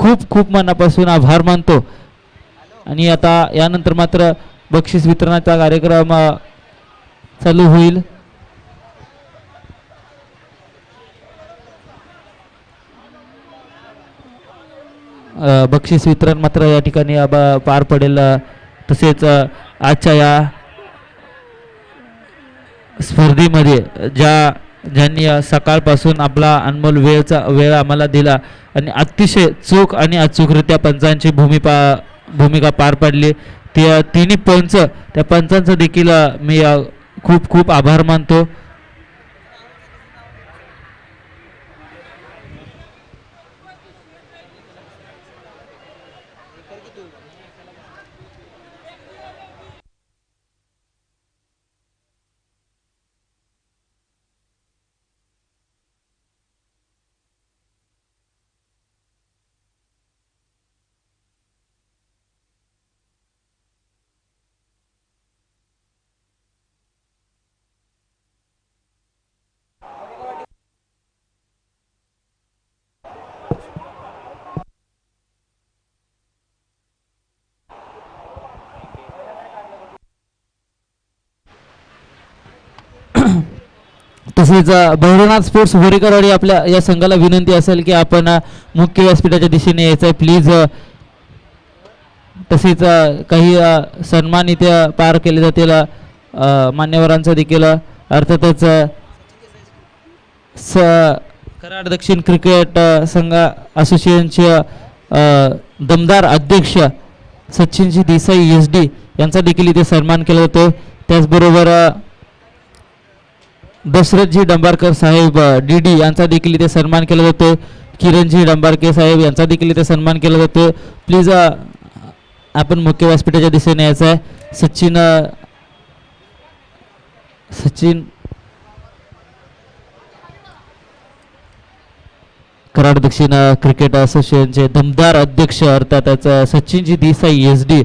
खूप खूप मनापासून आभार मानतो. आणि आता यानंतर मात्र बक्षीस वितरणाचा कार्यक्रम चालू होईल. बक्षीस वितरण मात्र या ठिकाणी पार पडेल. तसेच आजच्या या स्पर्धेमध्ये ज्यांनी सकाळपासून आपला अनमोल वेळ आम्हाला दिला आणि अतिशय चोख आणि अचूकरित्या पंचांची भूमिका पार पाडली, त्या तिन्ही पंच, त्या पंचांचं देखील मी खूप खूप आभार मानतो. तसेच भैरवनाथ स्पोर्ट्स बोरीकरवाडी आपल्या या संघाला विनंती असेल की आपण मुख्य व्यासपीठाच्या दिशेने यायचं आहे प्लीज. तसेच काही सन्मान इथे पार केले जातील मान्यवरांचा देखील. अर्थातच कराड दक्षिण क्रिकेट संघ असोसिएशनचे दमदार अध्यक्ष सचिनजी देसाई SD यांचा देखील इथे सन्मान केला जातो. त्याचबरोबर दशरथजी डंबारकर साहेब DD यांचा देखील इथे सन्मान केला जातो. किरणजी डंबारके साहेब यांचा देखील इथे सन्मान केला जातो. प्लीज आपण मुख्य व्यासपीठाच्या दिशेने यायचं आहे. सचिन कराड दक्षिण क्रिकेट असोसिएशनचे दमदार अध्यक्ष अर्थातच सचिनजी देसाई SD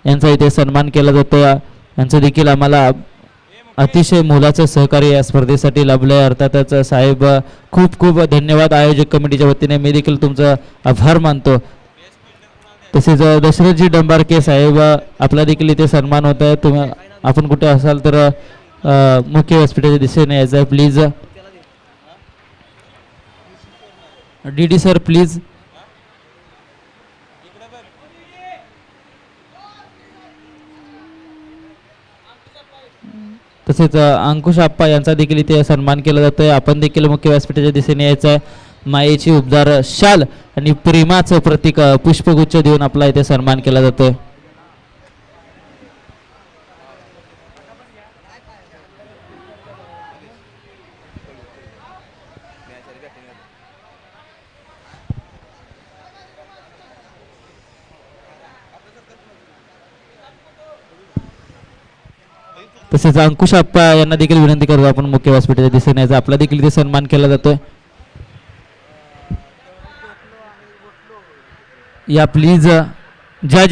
यांचा इथे सन्मान केला जातो. यांचं देखील आम्हाला अतिशय मोलाचं सहकार्य या स्पर्धेसाठी लाभलं आहे. अर्थातच साहेब खूप खूप धन्यवाद. आयोजक कमिटीच्या वतीने मी देखील तुमचं आभार मानतो. तसेच दशरथजी डंबारके साहेब आपला देखील इथे सन्मान होत आहे. तुम्ही आपण कुठे असाल तर मुख्य व्यासपीठाच्या दिशेने यायचं आहे प्लीज. DD sir please. तसेच अंकुश आप्पा यांचा देखील इथे सन्मान केला जातोय. आपण देखील मुख्य व्यासपीठाच्या दिशेने यायचं आहे. मायेची उबदार शाल आणि प्रेमाचं प्रतीक पुष्पगुच्छ देऊन आपला इथे सन्मान केला जातोय. तसेच अंकुश आप्पा यांना देखील विनंती करतो आपण मुख्य व्यासपीठाच्या दिशेने यायचं. आपला देखील इथे सन्मान केला जातोय. या प्लीज ज्या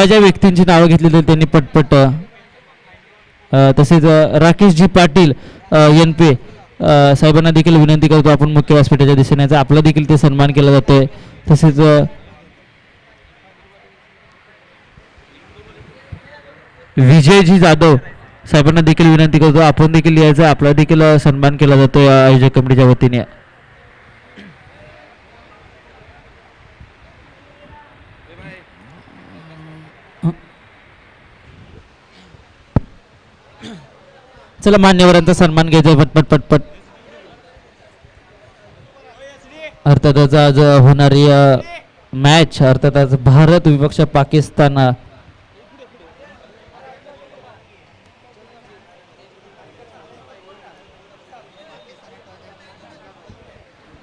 ज्या व्यक्तींची नावं घेतली त्यांनी पटपट. तसेच राकेशजी पाटील NP साहेबांना देखील विनंती करतो आपण मुख्य व्यासपीठाच्या दिशेने यायचं. आपला देखील ते सन्मान केला जातोय. तसेच विजयजी जाधव साहेबांना देखील विनंती करतो आपण देखील यायचं. आपला देखील सन्मान केला जातो आयोजक कमिटीच्या वतीने. चला मान्यवरांचा सन्मान घ्यायचा पटपट पटपट. अर्थातच आज होणारी मॅच अर्थातच भारत विपक्ष पाकिस्तान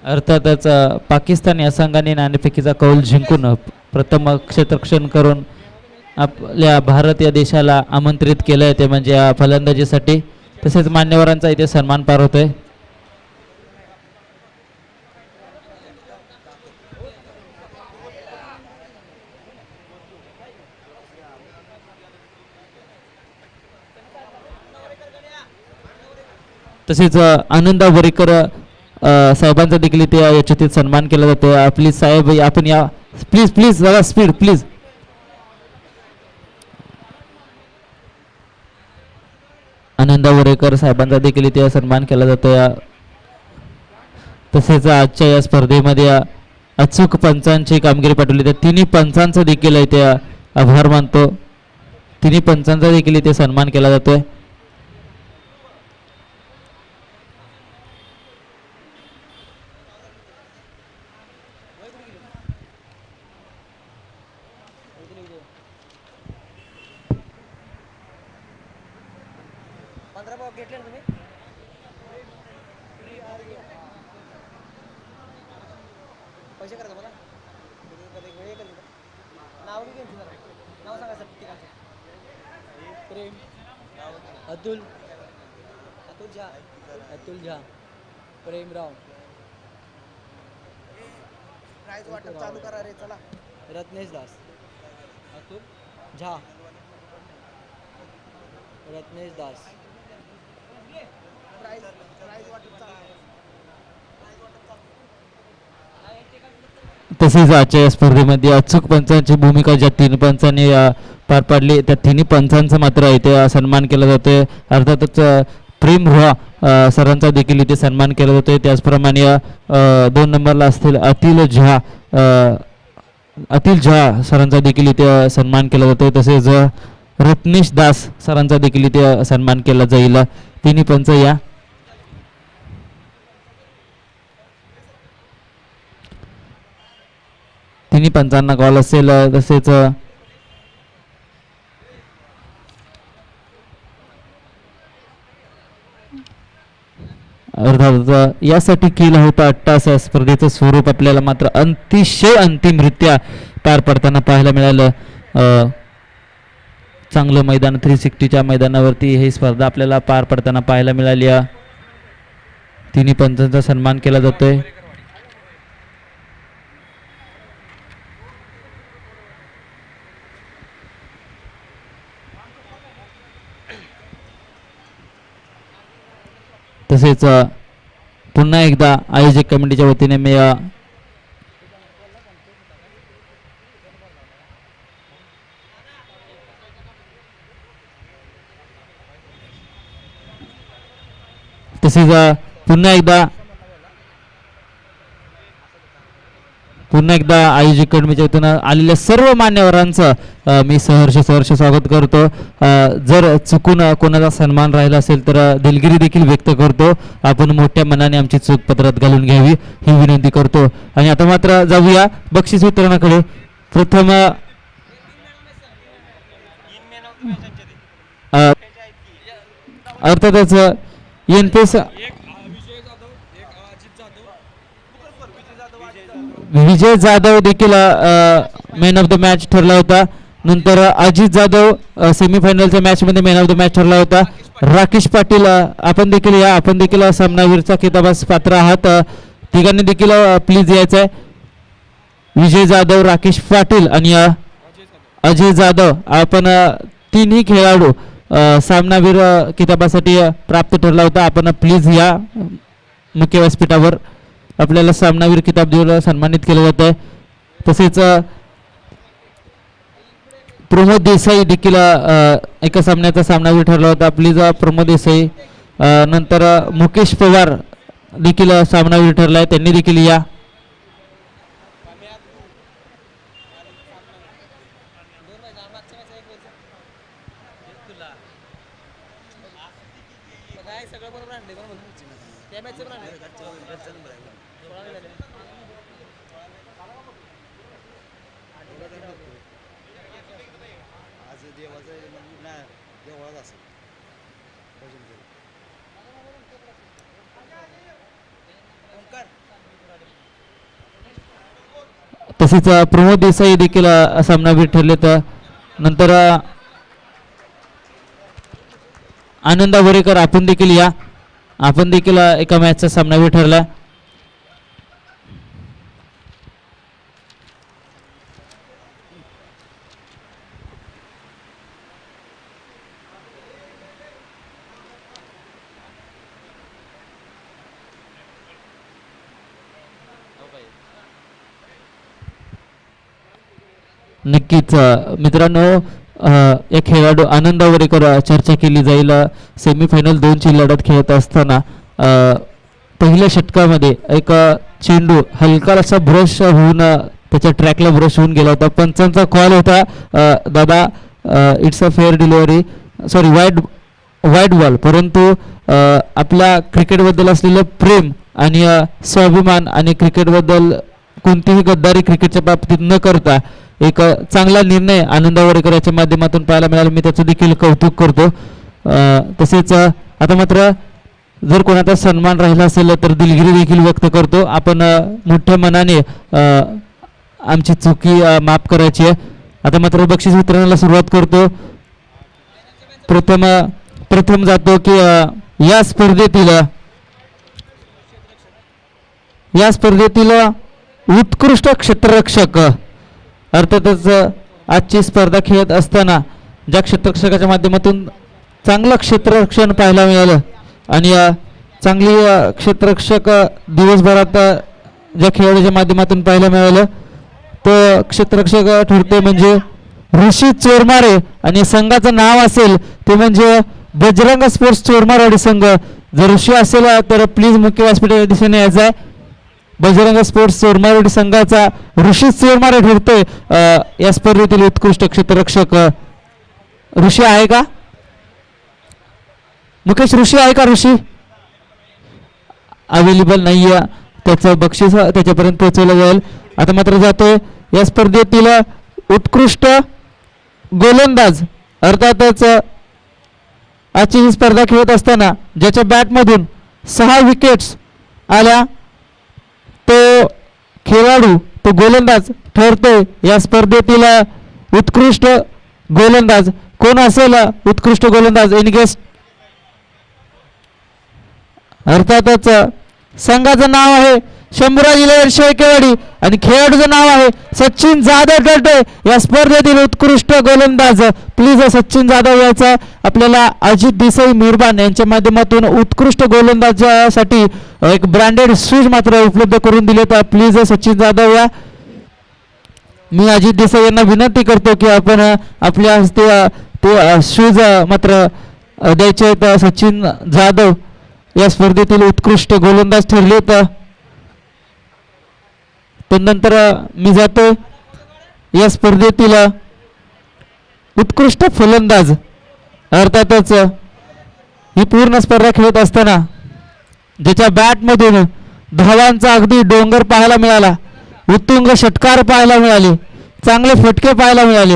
अर्थातच पाकिस्तान या संघाने नाणेफेकीचा कौल जिंकून प्रथम क्षेत्ररक्षण करून आपल्या भारत या देशाला आमंत्रित केलं आहे ते म्हणजे फलंदाजीसाठी. तसेच मान्यवरांचा इथे सन्मान पार होतोय. तसेच आनंद वरेकर साहेबांचा देखील इथे याच्यात सन्मान केला जातो. प्लीज साहेब आपण या, प्लीज प्लीज जरा स्पीड प्लीज. आनंद वरेकर साहेबांचा देखील इथे सन्मान केला जातो. तसेच आजच्या या स्पर्धेमध्ये अचूक पंचांची कामगिरी पाठवली तर तिन्ही पंचांचा देखील इथे आभार मानतो. तिन्ही पंचांचा देखील इथे सन्मान केला जातोय. प्रेम अतुल अतुल झा प्रेमराव प्राइस वाटप चालू करा रे चला. रत्नेश दास अतुल झा रत्नेश दास प्राइस वाटप चालू. तसेच आजच्या या स्पर्धेमध्ये अचूक पंचांची भूमिका ज्या तीन पंचांनी पार पाडली त्या तिन्ही पंचांचा मात्र इथे सन्मान केला जातोय. अर्थातच प्रेम रोहा सरांचा देखील इथे सन्मान केला जातोय. त्याचप्रमाणे 2 नंबरला असतील अतिल झा सरांचा देखील इथे सन्मान केला जातोय. तसेच रत्नेश दास सरांचा देखील इथे सन्मान केला जाईल. तिन्ही पंच या तिन्ही पंचांना कॉल असेल. तसेच अर्थात यासाठी केला होता अट्टास स्पर्धेचं स्वरूप आपल्याला मात्र अतिशय अंतिमरित्या पार पडताना पाहायला मिळालं. चांगलं मैदान 360च्या मैदानावरती ही स्पर्धा आपल्याला पार पडताना पाहायला मिळाली. तिन्ही पंचांचा सन्मान केला जातोय. तसेच पुन्हा एकदा आयोजक कमिटीच्या वतीने मी तसेच पुन्हा एकदा आयोजक कमिटीच्या वतीने आलेल्या सर्व मान्यवरांचं मी सहर्ष स्वागत करतो. जर चुकून कोणाचा सन्मान राहिला असेल तर दिलगिरी देखील व्यक्त करतो. आपण मोठ्या मनाने आमची चूक पत्रात घालून घ्यावी ही विनंती करतो. आणि आता मात्र जाऊया बक्षीस वितरणाकडे. प्रथम अर्थातच एनपीएस विजय जाधव देखील मॅन ऑफ द मॅच ठरला होता. नंतर अजित जाधव सेमीफायनलच्या मॅच मध्ये मॅन ऑफ द मॅच ठरला होता. राकेश पाटील आपण देखील सामनावीरचा किताबास पात्र आहात. तिघांनी देखील प्लीज यायचं आहे. विजय जाधव, राकेश पाटील आणि अजय जाधव आपण तिन्ही खेळाडू सामनावीर किताबासाठी प्राप्त ठरला होता. आपण प्लीज या मुख्य व्यासपीठावर. आपल्याला सामनावीर किताब देऊन सन्मानित केलं जात आहे. तसेच प्रमोद देसाई देखील एका सामन्याचा सामनावीर ठरला होता. प्लीज प्रमोद देसाई. नंतर मुकेश पवार देखील सामनावीर ठरला आहे. त्यांनी देखील या. तसेच प्रमोद देसाई देखील सामनावीर ठरले. तर नंतर आनंद वरेकर आपण देखील या. आपण देखील एका मॅचचा सामनावीर ठरला. नक्कीच मित्रांनो या खेळाडू आनंद वरेकर चर्चा केली जाईल. सेमीफायनल 2ची लढत खेळत असताना पहिल्या षटकामध्ये एक चेंडू हलका असा ब्रश होऊन त्याच्या ट्रॅकला ब्रश होऊन गेला होता. पंचांचा कॉल होता दादा it's a fair delivery sorry वाईट बॉल, परंतु आपल्या क्रिकेटबद्दल असलेलं प्रेम आणि स्वाभिमान आणि क्रिकेटबद्दल कोणतीही गद्दारी क्रिकेटच्या बाबतीत न करता एक चांगला निर्णय आनंद वरेकर याच्या माध्यमातून पाहायला मिळाला. मी त्याचं देखील कौतुक करतो. तसेच आता मात्र जर कोणाचा सन्मान राहिला असेल तर दिलगिरी देखील व्यक्त करतो. आपण मोठ्या मनाने आमची चुकी माफ करायची आहे. आता मात्र बक्षीस वितरणाला सुरुवात करतो. प्रथम जातो की या स्पर्धेतील उत्कृष्ट क्षेत्ररक्षक, अर्थातच आजची स्पर्धा खेळत असताना ज्या क्षेत्ररक्षकाच्या माध्यमातून चांगलं क्षेत्ररक्षण पाहायला मिळालं आणि चांगली क्षेत्ररक्षक दिवसभरात ज्या खेळाडूच्या माध्यमातून पाहायला मिळालं तो क्षेत्ररक्षक ठरते म्हणजे ऋषी चोरमारे आणि संघाचं नाव असेल ते म्हणजे बजरंग स्पोर्ट्स चोरमारवाडी संघ. जर ऋषी असेल तर प्लीज मुख्य व्यासपीठाच्या दिशेने यायचं आहे. बजरंग स्पोर्ट्स चोरमारवाडी संघाचा ऋषी चोरमारे ठरतोय या स्पर्धेतील उत्कृष्ट क्षेत्ररक्षक. ऋषी आहे का मुकेश? ऋषी आहे का? ऋषी अवेलेबल नाहीये. त्याचं बक्षीस त्याच्यापर्यंत पोहोचवलं जाईल. आता मात्र जातोय या स्पर्धेतील उत्कृष्ट गोलंदाज, अर्थातच आजची ही स्पर्धा खेळत असताना ज्याच्या बॅटमधून 6 विकेट्स आल्या तो खेळाडू तो गोलंदाज ठरतोय या स्पर्धेतील उत्कृष्ट गोलंदाज. कोण असेल उत्कृष्ट गोलंदाज? Any guest? अर्थातच संघाचं नाव आहे शंभूराज 11 शेळकेवाडी आणि खेळाडूचं नाव आहे सचिन जाधव ठरतोय या स्पर्धेतील उत्कृष्ट गोलंदाज. प्लीज सचिन जाधव याचा आपल्याला अजित देसाई मेहरबान यांच्या माध्यमातून उत्कृष्ट गोलंदाजासाठी एक ब्रँडेड शूज मात्र उपलब्ध करून दिले. तर प्लीज सचिन जाधव या. मी अजित देसाई यांना विनंती करतो की आपण आपल्या हस्ते ते शूज मात्र द्यायचे आहेत. सचिन जाधव या स्पर्धेतील उत्कृष्ट गोलंदाज ठरले. तर नंतर मी जातो या स्पर्धेतील उत्कृष्ट फलंदाज, अर्थातच ही पूर्ण स्पर्धा खेळत असताना ज्याच्या बॅटमधून धावांचा अगदी डोंगर पाहायला मिळाला, उत्तुंग षटकार पाहायला मिळाले, चांगले फटके पाहायला मिळाले,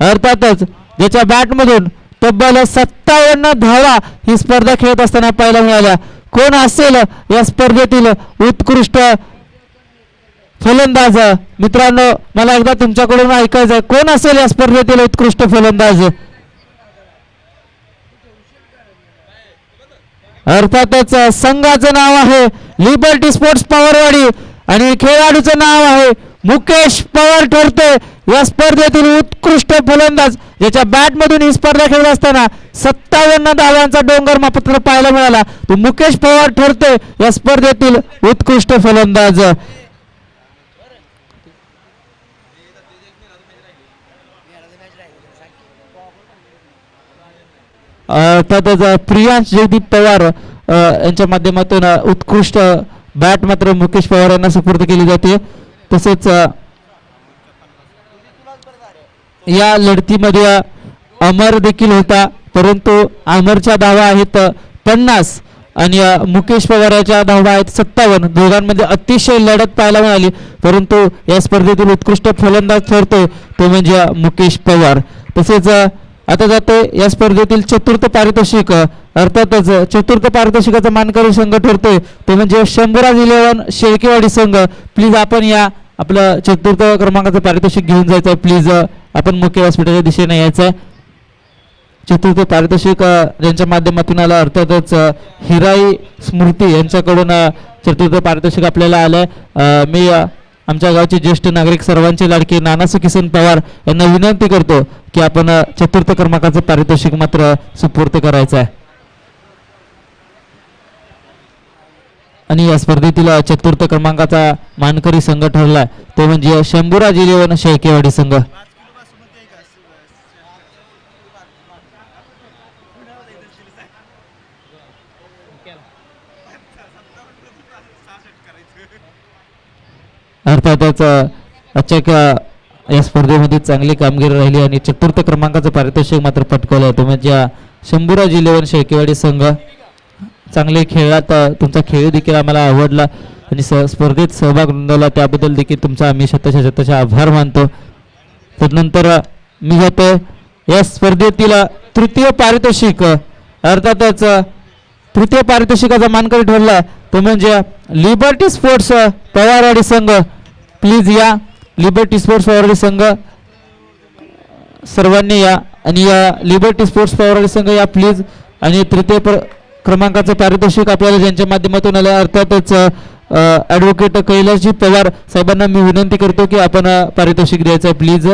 अर्थातच ज्याच्या बॅटमधून तब्बल 57 धावा ही स्पर्धा खेळत असताना पाहायला मिळाल्या. कोण असेल या स्पर्धेतील उत्कृष्ट फलंदाज? मित्रांनो मला एकदा तुमच्याकडून ऐकायचं आहे, कोण असेल या स्पर्धेतील उत्कृष्ट फलंदाज? अर्थातच संघाचं नाव आहे लिबर्टी स्पोर्ट्स पवारवाडी आणि खेळाडूचं नाव आहे मुकेश पवार ठरते या स्पर्धेतील उत्कृष्ट फलंदाज. ज्याच्या बॅटमधून ही स्पर्धा खेळत असताना 57 धावांचा डोंगर मात्र पाहायला मिळाला. तो मुकेश पवार ठरते या स्पर्धेतील उत्कृष्ट फलंदाज. अर्थातच प्रियांश जयदीप पवार यांच्या माध्यमातून उत्कृष्ट बॅट मात्र मुकेश पवार यांना सुपूर्द केली जाते. तसेच या लढतीमध्ये अमर देखील होता, परंतु अमरच्या धावा आहेत 50 आणि मुकेश पवाराच्या धावा आहेत 57. दोघांमध्ये अतिशय लढत पाहायला मिळाली, परंतु या स्पर्धेतील उत्कृष्ट फलंदाज ठरतोय तो म्हणजे मुकेश पवार. तसेच आता जाते या स्पर्धेतील चतुर्थ पारितोषिक, अर्थातच चतुर्थ पारितोषिकाचा मानकरी संघ ठरतोय तो म्हणजे शंभूराज 11 शेळकेवाडी संघ. प्लीज आपण या आपलं चतुर्थ क्रमांकाचं पारितोषिक घेऊन जायचं आहे. प्लीज आपण मुख्य व्यासपीठाच्या दिशेने यायचं आहे. चतुर्थ पारितोषिक ज्यांच्या माध्यमातून आलं, अर्थातच हिराई स्मृती यांच्याकडून चतुर्थ पारितोषिक आपल्याला आलंय. मी आमच्या गावचे ज्येष्ठ नागरिक सर्वांचे लाडके नानासू किसन पवार यांना विनंती करतो की आपण चतुर्थ क्रमांकाचं पारितोषिक मात्र सुपूर्द करायचं आहे. आणि या स्पर्धेतील चतुर्थ क्रमांकाचा मानकरी संघ ठरलाय तो म्हणजे शंभूराज 11 शेळकेवाडी संघ. अर्थातच या स्पर्धेमध्ये चांगली कामगिरी राहिली आणि चतुर्थ क्रमांकाचं पारितोषिक मात्र पटकवलं आहे. म्हणजे शंभूराज 11 शेळकेवाडी संघ चांगले खेळात, तुमचा खेळ देखील आम्हाला आवडला आणि स्पर्धेत सहभाग नोंदवला त्याबद्दल देखील तुमचा आम्ही शतशः आभार मानतो. त्यानंतर मी जातो या स्पर्धेतील तृतीय पारितोषिक, अर्थातच तृतीय पारितोषिकाचा मानकरी ठरला तो म्हणजे लिबर्टी स्पोर्ट्स पवारवाडी संघ. प्लीज या लिबर्टी स्पोर्ट्स पवारवाडी संघ, सर्वांनी या आणि या लिबर्टी स्पोर्ट्स पवारवाडी संघ या प्लीज. आणि तृतीय क्रमांकाचं पारितोषिक आपल्याला ज्यांच्या माध्यमातून आलं अर्थातच ॲडव्होकेट कैलासजी पवार साहेबांना मी विनंती करतो की आपण पारितोषिक द्यायचं प्लीज.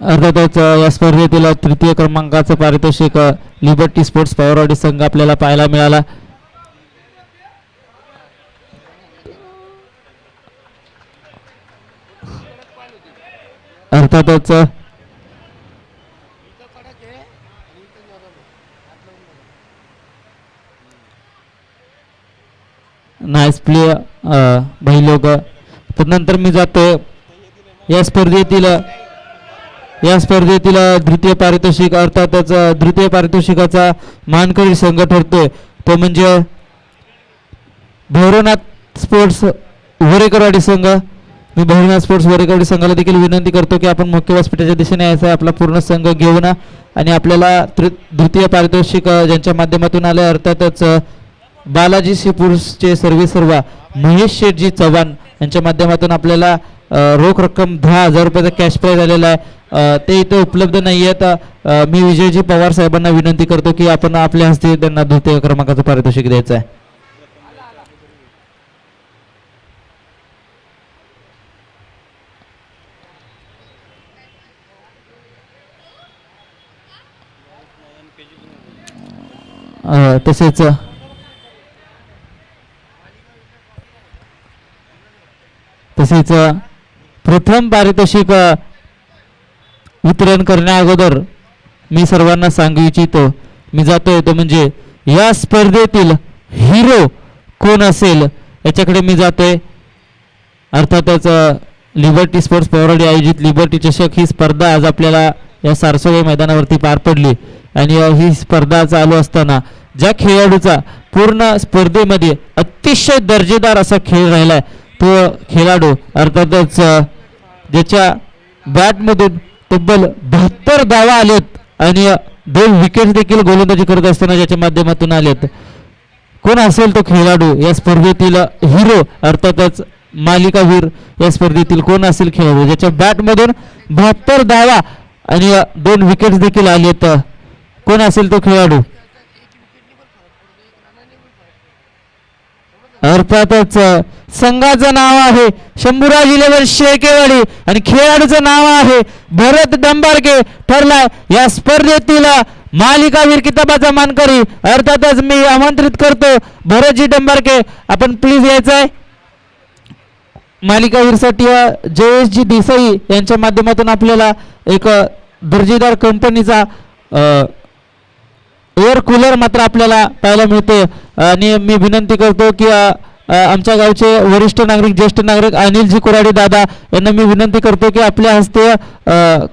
अर्थातच या स्पर्धेतील तृतीय क्रमांकाचं पारितोषिक लिबर्टी स्पोर्ट्स पवारवाडी संघ आपल्याला पाहायला मिळाला. अर्थातच नाईस प्ले भाई लोक. त्यानंतर मी जातो या स्पर्धेतील द्वितीय पारितोषिक, अर्थातच द्वितीय पारितोषिकाचा मानकरी संघ ठरतोय तो म्हणजे भैरवनाथ स्पोर्ट्स वरेकरवाडी संघ. मी भैरवनाथ स्पोर्ट्स वरेकरवाडी संघाला देखील विनंती करतो की आपण मुख्य व्यासपीठाच्या दिशेने यायचा आपला पूर्ण संघ घेऊन आणि आपल्याला द्वितीय पारितोषिक ज्यांच्या माध्यमातून आले अर्थातच बालाजी शिपूरचे सर्वेसर्वा महेश शेठजी चव्हाण यांच्या माध्यमातून आपल्याला रोख रक्कम 10,000 रुपयाचा कॅश प्राईज आलेला आहे. ते इथे उपलब्ध नाही आहेत. मी विजयजी पवार साहेबांना विनंती करतो की आपण आपल्या हस्ते त्यांना द्वितीय क्रमांकाचं पारितोषिक द्यायचं आहे. तसेच प्रथम पारितोषिक वितरण करण्या अगोदर मी सर्वांना सांगू इच्छितो, मी जातोय तो म्हणजे या स्पर्धेतील हिरो कोण असेल याच्याकडे मी जातोय. अर्थातच लिबर्टी स्पोर्ट्स पवारवाडी आयोजित लिबर्टी चषक ही स्पर्धा आज आपल्याला या सारसोबाई मैदानावरती पार पडली आणि ही स्पर्धा चालू असताना ज्या खेळाडूचा पूर्ण स्पर्धेमध्ये अतिशय दर्जेदार असा खेळ राहिलाय तो खेळाडू अर्थातच ज्याच्या बॅटमधून तब्बल 72 धावा आलेत आणि 2 विकेट देखील गोलंदाजी करत असताना ज्याच्या माध्यमातून आलेत, कोण असेल तो खेळाडू या स्पर्धेतील हिरो अर्थातच मालिकावीर या स्पर्धेतील कोण असेल खेळाडू ज्याच्या बॅटमधून 72 धावा आणि 2 विकेट देखील आलेत, कोण असेल तो खेळाडू? अर्थातच संघाचं नाव आहे शंभूराज 11 शेळकेवाडी आणि खेळाडूचं नाव आहे भरत डंबारके ठरलाय या स्पर्धेतील मालिकावीर किताबाचा मानकरी. अर्थातच मी आमंत्रित करतो भरतजी डंबारके, आपण प्लीज यायचंय मालिकावीरसाठी. जयेशजी देसाई यांच्या माध्यमातून आपल्याला एक दर्जेदार कंपनीचा एअर कूलर मात्र आपल्याला पाहायला मिळते आणि मी विनंती करतो की आमच्या गावचे वरिष्ठ नागरिक ज्येष्ठ नागरिक अनिलजी कोराडे दादा यांना मी विनंती करतो की आपल्या हस्ते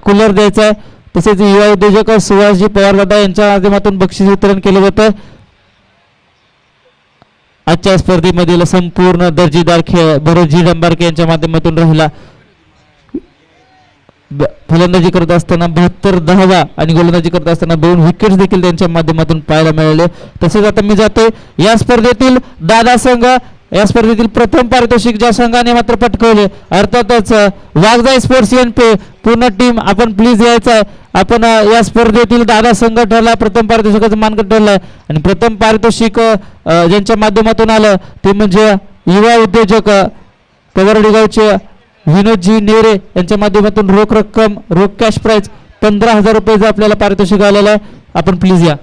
कूलर द्यायचा आहे. तसेच युवा उद्योजक सुभाषजी पवार दादा यांच्या माध्यमातून बक्षीस वितरण केलं होतं. आजच्या स्पर्धेमधील संपूर्ण दर्जेदार खेळ भरतजी डंबारके यांच्या माध्यमातून राहिला. फलंदाजी करत असताना 72 धावा आणि गोलंदाजी करत असताना 2 विकेट्स देखील त्यांच्या माध्यमातून पाहायला मिळाले. तसेच आता मी जातोय या स्पर्धेतील दादा संघ, या स्पर्धेतील प्रथम पारितोषिक ज्या संघाने मात्र पटकवले अर्थातच वाघजाई स्पोर्ट्स एनपी पूर्ण टीम, आपण प्लीज यायचं आहे. आपण या स्पर्धेतील दादा संघ ठरला, प्रथम पारितोषिकाचं मानकरी ठरलाय आणि प्रथम पारितोषिक ज्यांच्या माध्यमातून आलं ते म्हणजे युवा उद्योजक पवारवाडी गावचे विनोदजी नेरे यांच्या माध्यमातून रोख रक्कम रोख कॅश प्राईज 15,000 रुपयाचं आपल्याला पारितोषिक आलेलं आहे. आपण प्लीज या.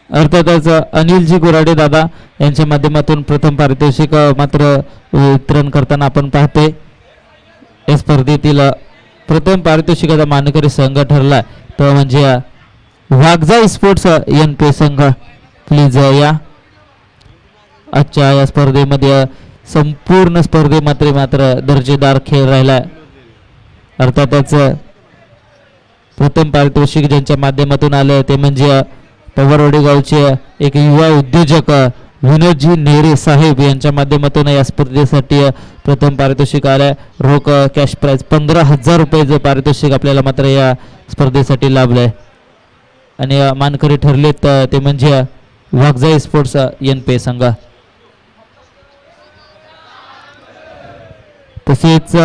अर्थातच अनिलजी गोराडे दादा यांच्या माध्यमातून प्रथम पारितोषिक मात्र वितरण करताना आपण पाहतोय. या स्पर्धेतील प्रथम पारितोषिकाचा मानकरी संघ ठरला तो म्हणजे वाघजाई स्पोर्ट्स NP संघ. प्लीज या आजच्या या स्पर्धेमध्ये संपूर्ण स्पर्धेमध्ये मात्र दर्जेदार खेळ राहिला. अर्थातच प्रथम पारितोषिक ज्यांच्या माध्यमातून आलं ते म्हणजे पवारवाडी गावचे एक युवा उद्योजक विनोदजी नेरे साहेब यांच्या माध्यमातून या स्पर्धेसाठी प्रथम पारितोषिक आलंय. रोख कॅश प्राइज 15,000 रुपयाचं पारितोषिक आपल्याला मात्र या स्पर्धेसाठी लाभलंय. आणि मानकरी ठरलेत ते म्हणजे वाघजाई स्पोर्ट्स NP संघ. तसेच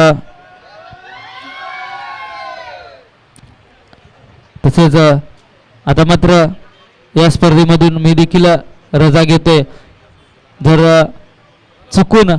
आता मात्र या स्पर्धेमधून मी देखील रजा घेतोय. जर चुकून